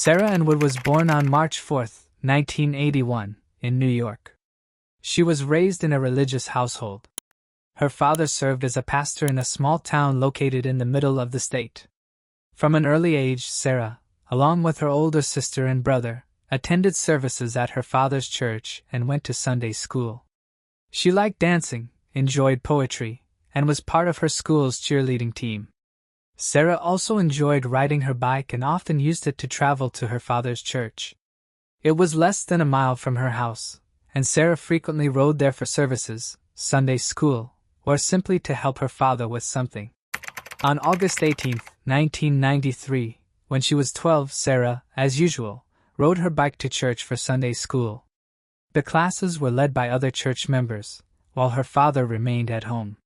Sarah Ann Wood was born on March 4, 1981, in New York. She was raised in a religious household. Her father served as a pastor in a small town located in the middle of the state. From an early age, Sarah, along with her older sister and brother, attended services at her father's church and went to Sunday school. She liked dancing, enjoyed poetry, and was part of her school's cheerleading team. Sarah also enjoyed riding her bike and often used it to travel to her father's church. It was less than a mile from her house, and Sarah frequently rode there for services, Sunday school, or simply to help her father with something. On August 18, 1993, when she was 12, Sarah, as usual, rode her bike to church for Sunday school. The classes were led by other church members, while her father remained at home.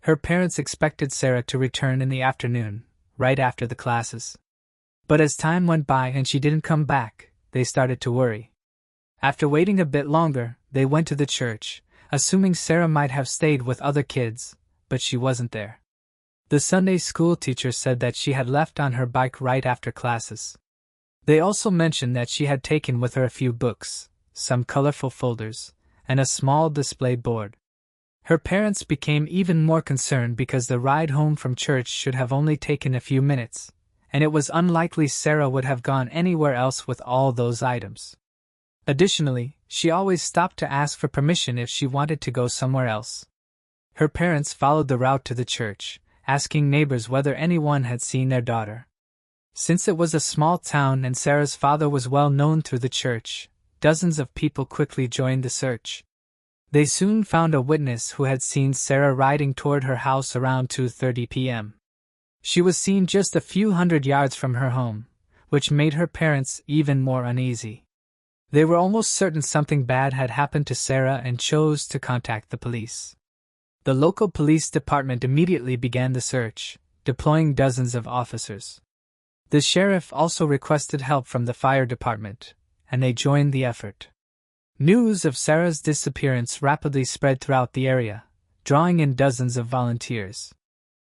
Her parents expected Sarah to return in the afternoon, right after the classes. But as time went by and she didn't come back, they started to worry. After waiting a bit longer, they went to the church, assuming Sarah might have stayed with other kids, but she wasn't there. The Sunday school teacher said that she had left on her bike right after classes. They also mentioned that she had taken with her a few books, some colorful folders, and a small display board. Her parents became even more concerned because the ride home from church should have only taken a few minutes, and it was unlikely Sarah would have gone anywhere else with all those items. Additionally, she always stopped to ask for permission if she wanted to go somewhere else. Her parents followed the route to the church, asking neighbors whether anyone had seen their daughter. Since it was a small town and Sarah's father was well known through the church, dozens of people quickly joined the search. They soon found a witness who had seen Sarah riding toward her house around 2:30 p.m. She was seen just a few hundred yards from her home, which made her parents even more uneasy. They were almost certain something bad had happened to Sarah and chose to contact the police. The local police department immediately began the search, deploying dozens of officers. The sheriff also requested help from the fire department, and they joined the effort. News of Sarah's disappearance rapidly spread throughout the area, drawing in dozens of volunteers.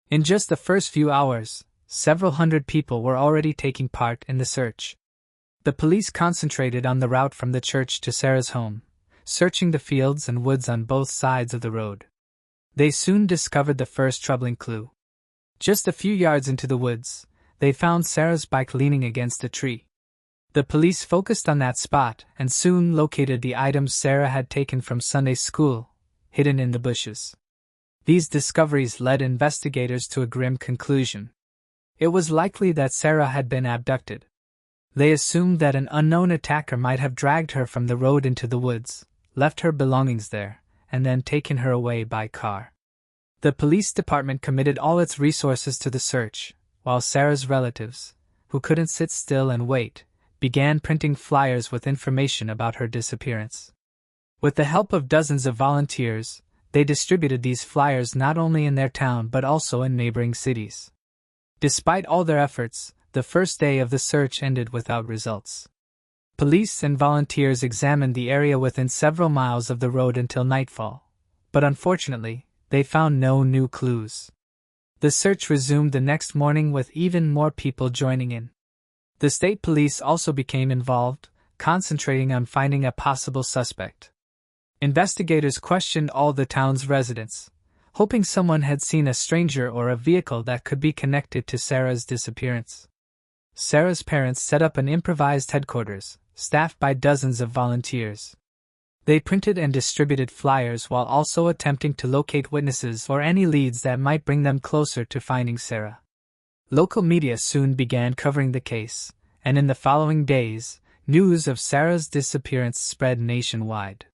In just the first few hours, several hundred people were already taking part in the search. The police concentrated on the route from the church to Sarah's home, searching the fields and woods on both sides of the road. They soon discovered the first troubling clue. Just a few yards into the woods, they found Sarah's bike leaning against a tree. The police focused on that spot and soon located the items Sarah had taken from Sunday school, hidden in the bushes. These discoveries led investigators to a grim conclusion. It was likely that Sarah had been abducted. They assumed that an unknown attacker might have dragged her from the road into the woods, left her belongings there, and then taken her away by car. The police department committed all its resources to the search, while Sarah's relatives, who couldn't sit still and wait, began printing flyers with information about her disappearance. With the help of dozens of volunteers, they distributed these flyers not only in their town but also in neighboring cities. Despite all their efforts, the first day of the search ended without results. Police and volunteers examined the area within several miles of the road until nightfall, but unfortunately, they found no new clues. The search resumed the next morning with even more people joining in. The state police also became involved, concentrating on finding a possible suspect. Investigators questioned all the town's residents, hoping someone had seen a stranger or a vehicle that could be connected to Sarah's disappearance. Sarah's parents set up an improvised headquarters, staffed by dozens of volunteers. They printed and distributed flyers while also attempting to locate witnesses or any leads that might bring them closer to finding Sarah. Local media soon began covering the case, and in the following days, news of Sarah's disappearance spread nationwide.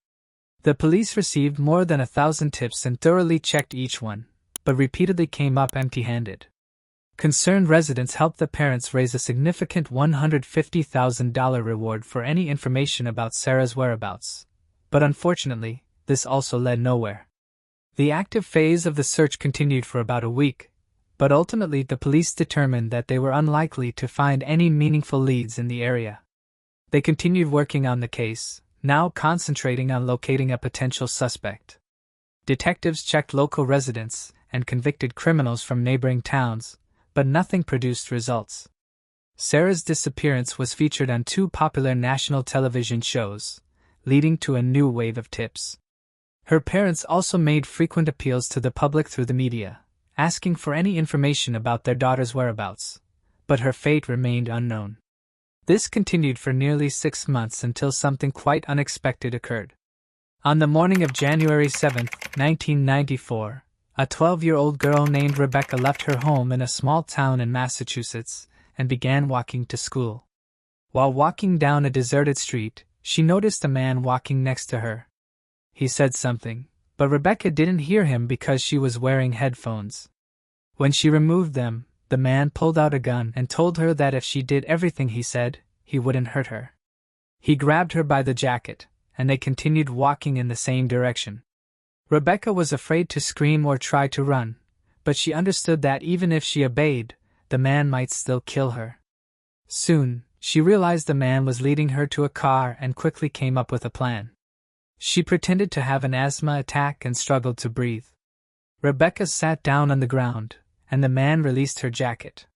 The police received more than 1,000 tips and thoroughly checked each one, but repeatedly came up empty-handed. Concerned residents helped the parents raise a significant $150,000 reward for any information about Sarah's whereabouts, but unfortunately, this also led nowhere. The active phase of the search continued for about a week, but ultimately the police determined that they were unlikely to find any meaningful leads in the area. They continued working on the case, now concentrating on locating a potential suspect. Detectives checked local residents and convicted criminals from neighboring towns, but nothing produced results. Sarah's disappearance was featured on 2 popular national television shows, leading to a new wave of tips. Her parents also made frequent appeals to the public through the media, asking for any information about their daughter's whereabouts, but her fate remained unknown. This continued for nearly 6 months until something quite unexpected occurred. On the morning of January 7, 1994, a 12-year-old girl named Rebecca left her home in a small town in Massachusetts and began walking to school. While walking down a deserted street, she noticed a man walking next to her. He said something, but Rebecca didn't hear him because she was wearing headphones. When she removed them, the man pulled out a gun and told her that if she did everything he said, he wouldn't hurt her. He grabbed her by the jacket, and they continued walking in the same direction. Rebecca was afraid to scream or try to run, but she understood that even if she obeyed, the man might still kill her. Soon, she realized the man was leading her to a car and quickly came up with a plan. She pretended to have an asthma attack and struggled to breathe. Rebecca sat down on the ground, and the man released her jacket.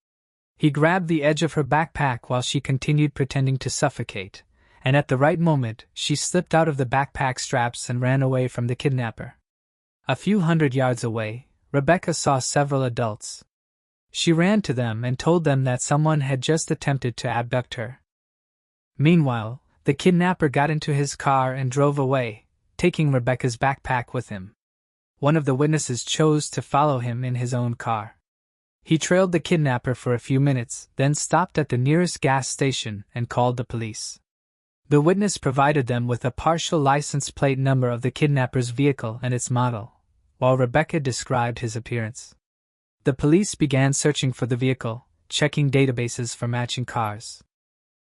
He grabbed the edge of her backpack while she continued pretending to suffocate, and at the right moment, she slipped out of the backpack straps and ran away from the kidnapper. A few hundred yards away, Rebecca saw several adults. She ran to them and told them that someone had just attempted to abduct her. Meanwhile, the kidnapper got into his car and drove away, taking Rebecca's backpack with him. One of the witnesses chose to follow him in his own car. He trailed the kidnapper for a few minutes, then stopped at the nearest gas station and called the police. The witness provided them with a partial license plate number of the kidnapper's vehicle and its model, while Rebecca described his appearance. The police began searching for the vehicle, checking databases for matching cars.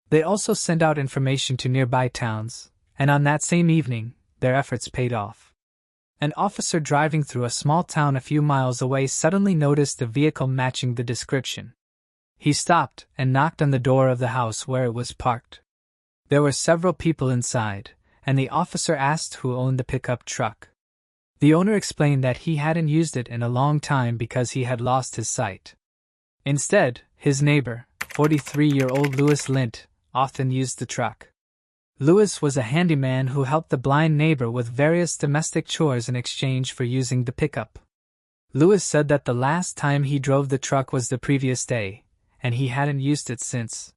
They also sent out information to nearby towns, and on that same evening, their efforts paid off. An officer driving through a small town a few miles away suddenly noticed a vehicle matching the description. He stopped and knocked on the door of the house where it was parked. There were several people inside, and the officer asked who owned the pickup truck. The owner explained that he hadn't used it in a long time because he had lost his sight. Instead, his neighbor, 43-year-old Louis Lint, often used the truck. Louis was a handyman who helped the blind neighbor with various domestic chores in exchange for using the pickup. Louis said that the last time he drove the truck was the previous day, and he hadn't used it since.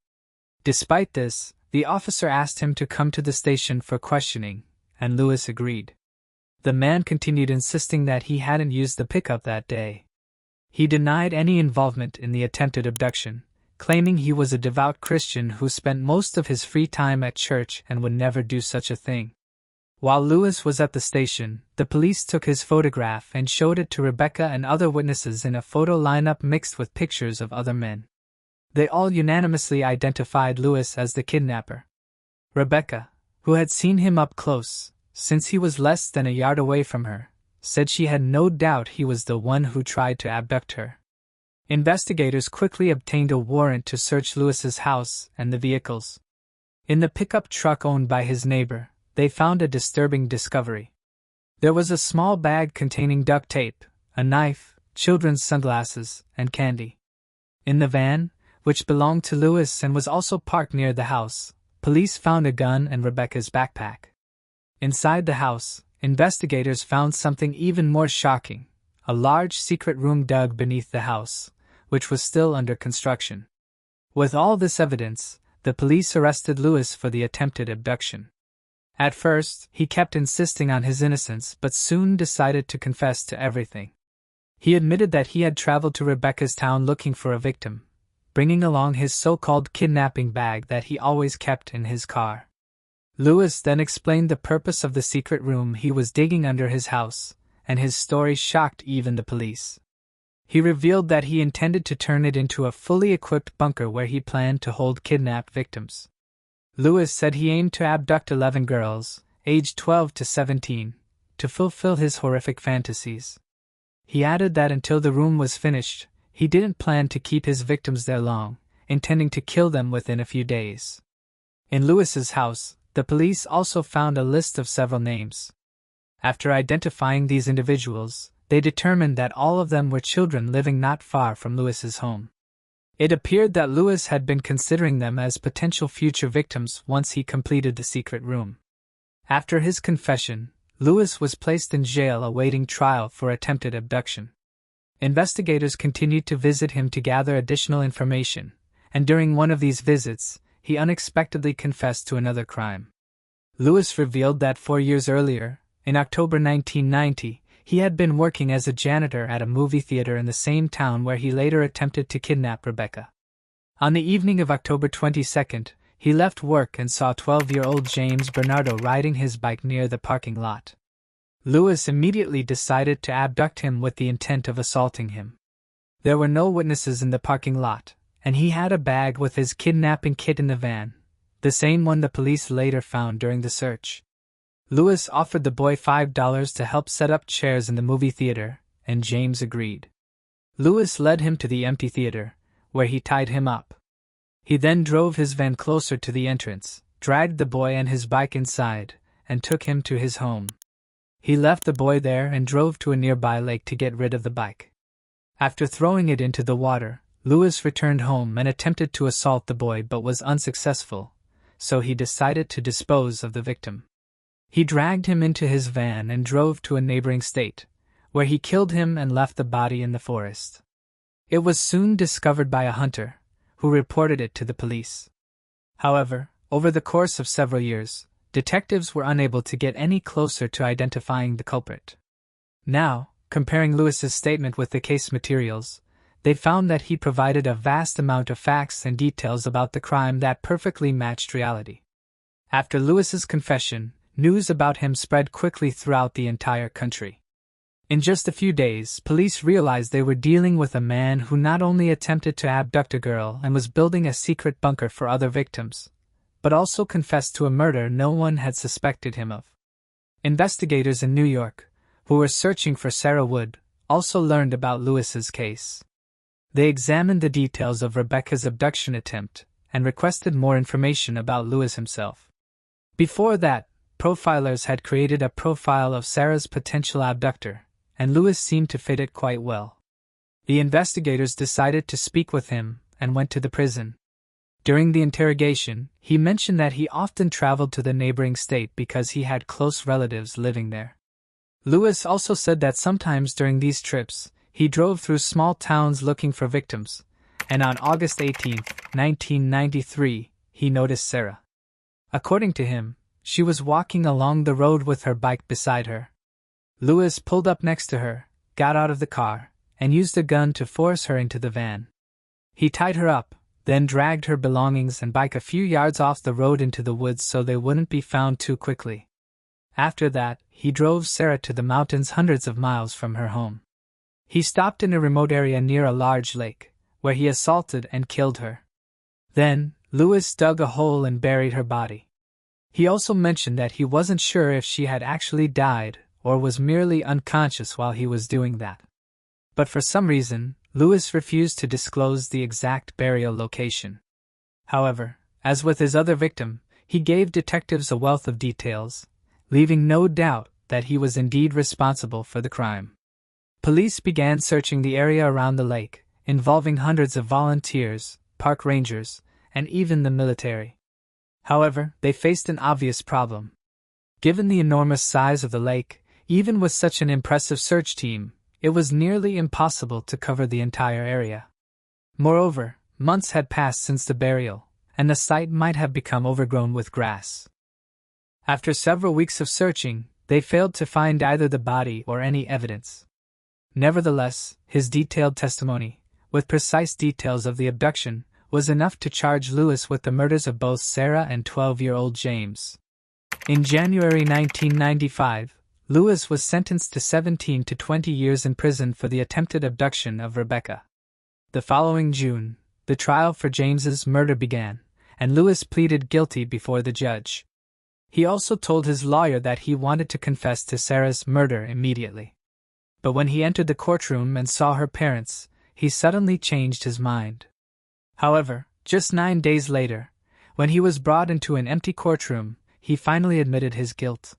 Despite this, the officer asked him to come to the station for questioning, and Louis agreed. The man continued insisting that he hadn't used the pickup that day. He denied any involvement in the attempted abduction, claiming he was a devout Christian who spent most of his free time at church and would never do such a thing. While Louis was at the station, the police took his photograph and showed it to Rebecca and other witnesses in a photo lineup mixed with pictures of other men. They all unanimously identified Louis as the kidnapper. Rebecca, who had seen him up close, since he was less than a yard away from her, said she had no doubt he was the one who tried to abduct her. Investigators quickly obtained a warrant to search Louis's house and the vehicles. In the pickup truck owned by his neighbor, they found a disturbing discovery. There was a small bag containing duct tape, a knife, children's sunglasses, and candy. In the van, which belonged to Louis and was also parked near the house, police found a gun and Rebecca's backpack. Inside the house, investigators found something even more shocking, a large secret room dug beneath the house, which was still under construction. With all this evidence, the police arrested Louis for the attempted abduction. At first, he kept insisting on his innocence but soon decided to confess to everything. He admitted that he had traveled to Rebecca's town looking for a victim, bringing along his so-called kidnapping bag that he always kept in his car. Louis then explained the purpose of the secret room he was digging under his house, and his story shocked even the police. He revealed that he intended to turn it into a fully equipped bunker where he planned to hold kidnapped victims. Louis said he aimed to abduct 11 girls, aged 12 to 17, to fulfill his horrific fantasies. He added that until the room was finished, he didn't plan to keep his victims there long, intending to kill them within a few days. In Louis's house, the police also found a list of several names. After identifying these individuals, they determined that all of them were children living not far from Louis's home. It appeared that Lewis had been considering them as potential future victims once he completed the secret room. After his confession, Lewis was placed in jail awaiting trial for attempted abduction. Investigators continued to visit him to gather additional information, and during one of these visits, he unexpectedly confessed to another crime. Lewis revealed that 4 years earlier, in October 1990, he had been working as a janitor at a movie theater in the same town where he later attempted to kidnap Rebecca. On the evening of October 22, he left work and saw 12-year-old James Bernardo riding his bike near the parking lot. Lewis immediately decided to abduct him with the intent of assaulting him. There were no witnesses in the parking lot, and he had a bag with his kidnapping kit in the van, the same one the police later found during the search. Lewis offered the boy $5 to help set up chairs in the movie theater, and James agreed. Lewis led him to the empty theater, where he tied him up. He then drove his van closer to the entrance, dragged the boy and his bike inside, and took him to his home. He left the boy there and drove to a nearby lake to get rid of the bike. After throwing it into the water, Lewis returned home and attempted to assault the boy but was unsuccessful, so he decided to dispose of the victim. He dragged him into his van and drove to a neighboring state, where he killed him and left the body in the forest. It was soon discovered by a hunter, who reported it to the police. However, over the course of several years, detectives were unable to get any closer to identifying the culprit. Now, comparing Lewis's statement with the case materials, they found that he provided a vast amount of facts and details about the crime that perfectly matched reality. After Lewis's confession, news about him spread quickly throughout the entire country. In just a few days, police realized they were dealing with a man who not only attempted to abduct a girl and was building a secret bunker for other victims, but also confessed to a murder no one had suspected him of. Investigators in New York, who were searching for Sarah Wood, also learned about Lewis's case. They examined the details of Rebecca's abduction attempt and requested more information about Lewis himself. Before that, profilers had created a profile of Sarah's potential abductor, and Lewis seemed to fit it quite well. The investigators decided to speak with him and went to the prison. During the interrogation, he mentioned that he often traveled to the neighboring state because he had close relatives living there. Lewis also said that sometimes during these trips, he drove through small towns looking for victims, and on August 18, 1993, he noticed Sarah. According to him, she was walking along the road with her bike beside her. Lewis pulled up next to her, got out of the car, and used a gun to force her into the van. He tied her up, then dragged her belongings and bike a few yards off the road into the woods so they wouldn't be found too quickly. After that, he drove Sarah to the mountains hundreds of miles from her home. He stopped in a remote area near a large lake, where he assaulted and killed her. Then, Lewis dug a hole and buried her body. He also mentioned that he wasn't sure if she had actually died or was merely unconscious while he was doing that. But for some reason, Lewis refused to disclose the exact burial location. However, as with his other victim, he gave detectives a wealth of details, leaving no doubt that he was indeed responsible for the crime. Police began searching the area around the lake, involving hundreds of volunteers, park rangers, and even the military. However, they faced an obvious problem. Given the enormous size of the lake, even with such an impressive search team, it was nearly impossible to cover the entire area. Moreover, months had passed since the burial, and the site might have become overgrown with grass. After several weeks of searching, they failed to find either the body or any evidence. Nevertheless, his detailed testimony, with precise details of the abduction, was enough to charge Lewis with the murders of both Sarah and 12-year-old James. In January 1995, Lewis was sentenced to 17 to 20 years in prison for the attempted abduction of Rebecca. The following June, the trial for James's murder began, and Lewis pleaded guilty before the judge. He also told his lawyer that he wanted to confess to Sarah's murder immediately. But when he entered the courtroom and saw her parents, he suddenly changed his mind. However, just 9 days later, when he was brought into an empty courtroom, he finally admitted his guilt.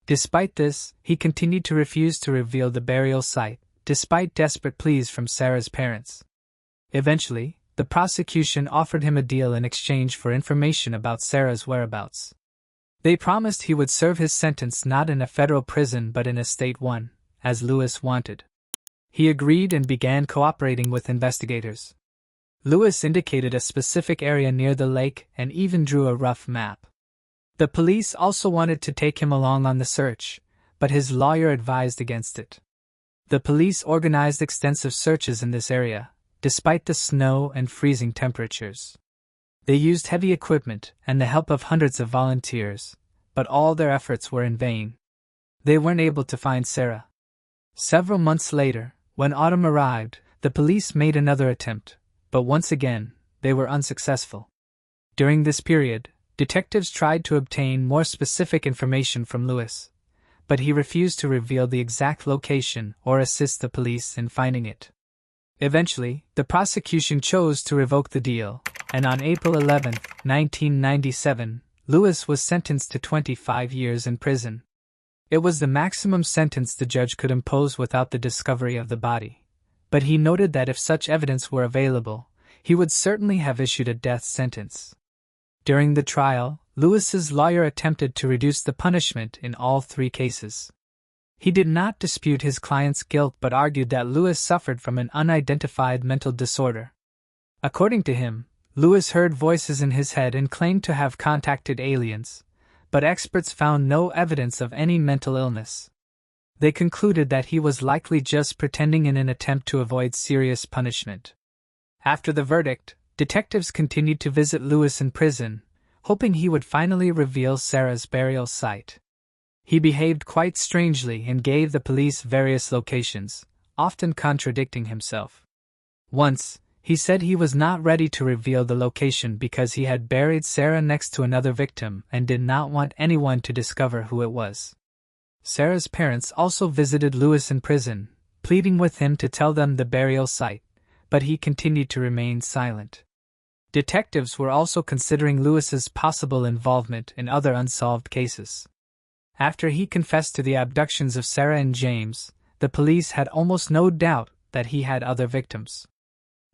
Despite this, he continued to refuse to reveal the burial site, despite desperate pleas from Sarah's parents. Eventually, the prosecution offered him a deal in exchange for information about Sarah's whereabouts. They promised he would serve his sentence not in a federal prison but in a state one, as Lewis wanted. He agreed and began cooperating with investigators. Lewis indicated a specific area near the lake and even drew a rough map. The police also wanted to take him along on the search, but his lawyer advised against it. The police organized extensive searches in this area, despite the snow and freezing temperatures. They used heavy equipment and the help of hundreds of volunteers, but all their efforts were in vain. They weren't able to find Sarah. Several months later, when autumn arrived, the police made another attempt, but once again, they were unsuccessful. During this period, detectives tried to obtain more specific information from Lewis, but he refused to reveal the exact location or assist the police in finding it. Eventually, the prosecution chose to revoke the deal, and on April 11, 1997, Lewis was sentenced to 25 years in prison. It was the maximum sentence the judge could impose without the discovery of the body, but he noted that if such evidence were available, he would certainly have issued a death sentence. During the trial, Lewis's lawyer attempted to reduce the punishment in all three cases. He did not dispute his client's guilt but argued that Lewis suffered from an unidentified mental disorder. According to him, Lewis heard voices in his head and claimed to have contacted aliens, but experts found no evidence of any mental illness. They concluded that he was likely just pretending in an attempt to avoid serious punishment. After the verdict, detectives continued to visit Lewis in prison, hoping he would finally reveal Sarah's burial site. He behaved quite strangely and gave the police various locations, often contradicting himself. Once, he said he was not ready to reveal the location because he had buried Sarah next to another victim and did not want anyone to discover who it was. Sarah's parents also visited Lewis in prison, pleading with him to tell them the burial site, but he continued to remain silent. Detectives were also considering Lewis's possible involvement in other unsolved cases. After he confessed to the abductions of Sarah and James, the police had almost no doubt that he had other victims.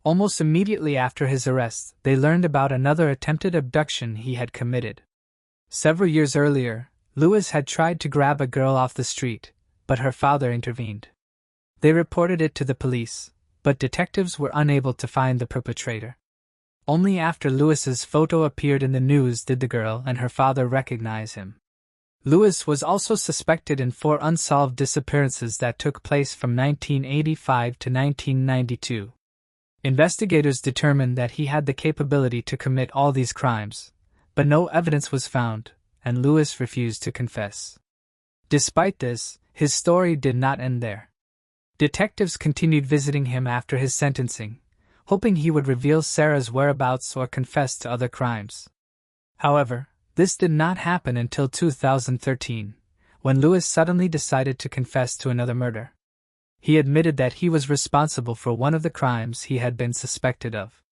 Almost immediately after his arrest, they learned about another attempted abduction he had committed. Several years earlier, Lewis had tried to grab a girl off the street, but her father intervened. They reported it to the police, but detectives were unable to find the perpetrator. Only after Lewis's photo appeared in the news did the girl and her father recognize him. Lewis was also suspected in 4 unsolved disappearances that took place from 1985 to 1992. Investigators determined that he had the capability to commit all these crimes, but no evidence was found, and Lewis refused to confess. Despite this, his story did not end there. Detectives continued visiting him after his sentencing, hoping he would reveal Sarah's whereabouts or confess to other crimes. However, this did not happen until 2013, when Lewis suddenly decided to confess to another murder. He admitted that he was responsible for one of the crimes he had been suspected of.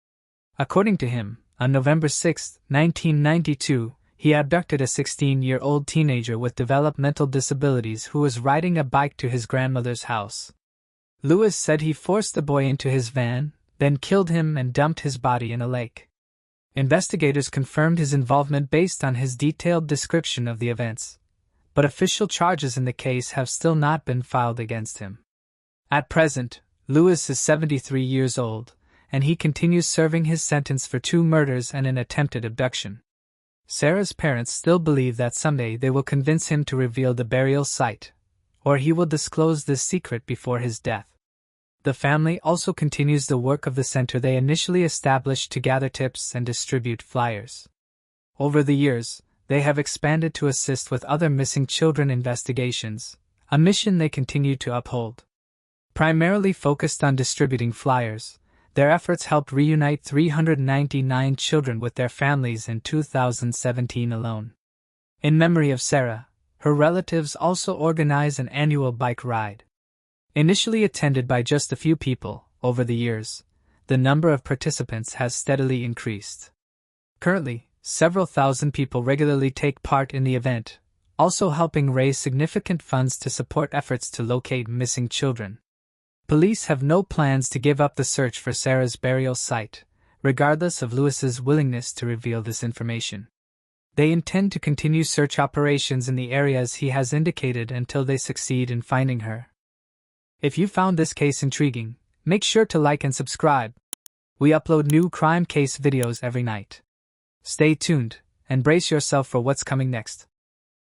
According to him, on November 6, 1992, he abducted a 16-year-old teenager with developmental disabilities who was riding a bike to his grandmother's house. Lewis said he forced the boy into his van, then killed him and dumped his body in a lake. Investigators confirmed his involvement based on his detailed description of the events, but official charges in the case have still not been filed against him. At present, Lewis is 73 years old, and he continues serving his sentence for 2 murders and an attempted abduction. Sarah's parents still believe that someday they will convince him to reveal the burial site, or he will disclose this secret before his death. The family also continues the work of the center they initially established to gather tips and distribute flyers. Over the years, they have expanded to assist with other missing children investigations, a mission they continue to uphold. Primarily focused on distributing flyers, their efforts helped reunite 399 children with their families in 2017 alone. In memory of Sarah, her relatives also organize an annual bike ride. Initially attended by just a few people, over the years, the number of participants has steadily increased. Currently, several thousand people regularly take part in the event, also helping raise significant funds to support efforts to locate missing children. Police have no plans to give up the search for Sarah's burial site, regardless of Lewis's willingness to reveal this information. They intend to continue search operations in the areas he has indicated until they succeed in finding her. If you found this case intriguing, make sure to like and subscribe. We upload new crime case videos every night. Stay tuned and brace yourself for what's coming next.